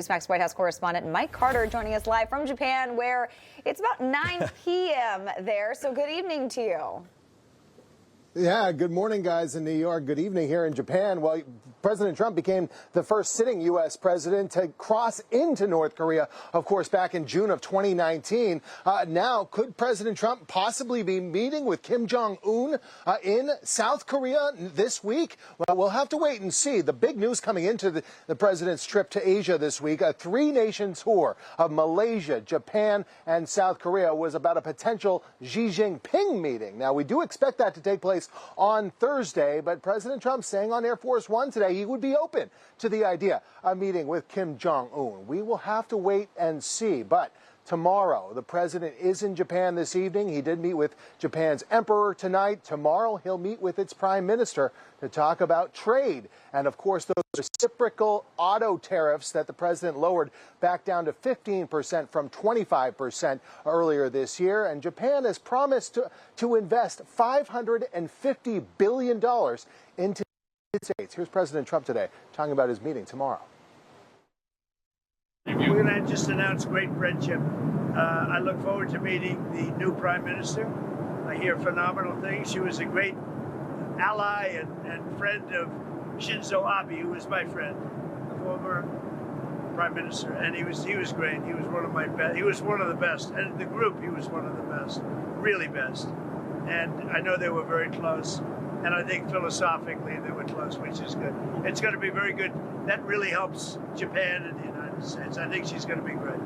Newsmax White House correspondent Mike Carter joining us live from Japan, where it's about 9 p.m. there. So good evening to you. Yeah, good morning, guys, in New York. Good evening here in Japan. Well, President Trump became the first sitting U.S. president to cross into North Korea, of course, back in June of 2019. Now, could President Trump possibly be meeting with Kim Jong Un in South Korea this week? Well, we'll have to wait and see. The big news coming into the president's trip to Asia this week, a three-nation tour of Malaysia, Japan, and South Korea, was about a potential Xi Jinping meeting. Now, we do expect that to take place on Thursday, but President Trump saying on Air Force One today he would be open to the idea of meeting with Kim Jong Un. We will have to wait and see, but tomorrow the president is in Japan this evening. He did meet with Japan's emperor tonight. Tomorrow he'll meet with its prime minister to talk about trade and, of course, those reciprocal auto tariffs that the president lowered back down to 15% from 25% earlier this year. And Japan has promised to invest $550 billion into the United States. Here's President Trump today talking about his meeting tomorrow. We're going to just announce great friendship. I look forward to meeting the new prime minister. I hear phenomenal things. She was a great ally and friend of Shinzo Abe, who was my friend, the former prime minister, and he was great. He was one of my best. He was one of the best, and the group, he was one of the best, really best. And I know they were very close, and I think philosophically they were close, which is good. It's going to be very good. That really helps Japan and the United States. I think she's going to be great.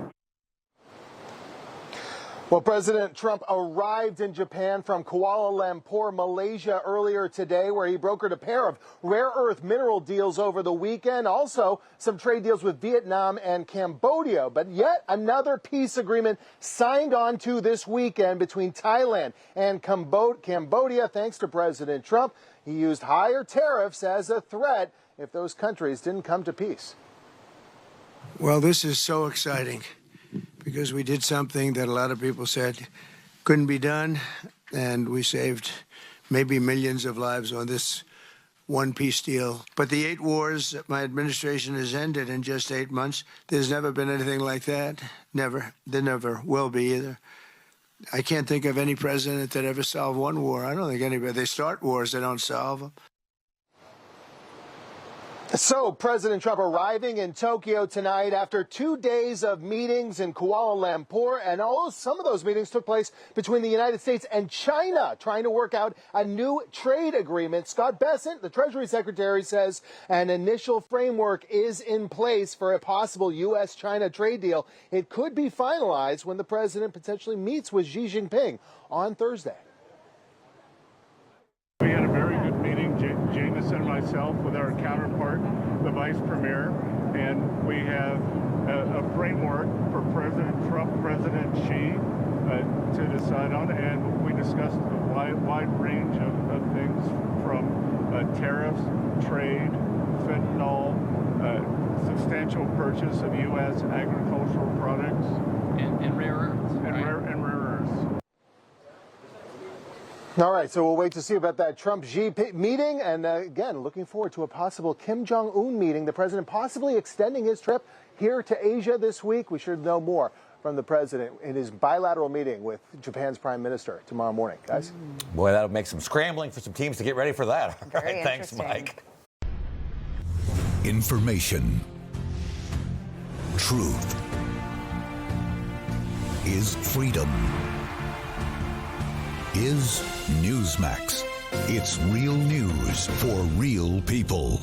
Well, President Trump arrived in Japan from Kuala Lumpur, Malaysia earlier today, where he brokered a pair of rare earth mineral deals over the weekend. Also, some trade deals with Vietnam and Cambodia. But yet another peace agreement signed on to this weekend between Thailand and Cambodia. Thanks to President Trump, he used higher tariffs as a threat if those countries didn't come to peace. Well, this is so exciting, because we did something that a lot of people said couldn't be done, and we saved maybe millions of lives on this one peace deal. But the 8 wars that my administration has ended in just 8 months, there's never been anything like that. Never. There never will be either. I can't think of any president that ever solved one war. I don't think anybody. They start wars, they don't solve them. So, President Trump arriving in Tokyo tonight after 2 days of meetings in Kuala Lumpur, and some of those meetings took place between the United States and China, trying to work out a new trade agreement. Scott Bessent, the Treasury Secretary, says an initial framework is in place for a possible U.S.-China trade deal. It could be finalized when the president potentially meets with Xi Jinping on Thursday. We had a very good meeting, Janus and myself, with our counterpart, the Vice Premier, and we have a framework for President Trump, President Xi to decide on, and we discussed a wide range of things from tariffs, trade, fentanyl, substantial purchase of U.S. agricultural products. And rare earths. And rare earths. All right, so we'll wait to see about that Trump-Xi meeting. And again, looking forward to a possible Kim Jong Un meeting. The president possibly extending his trip here to Asia this week. We should know more from the president in his bilateral meeting with Japan's prime minister tomorrow morning. Guys? Boy, that'll make some scrambling for some teams to get ready for that. All Very right, thanks, Mike. Information. Truth is freedom. Is Newsmax. It's real news for real people.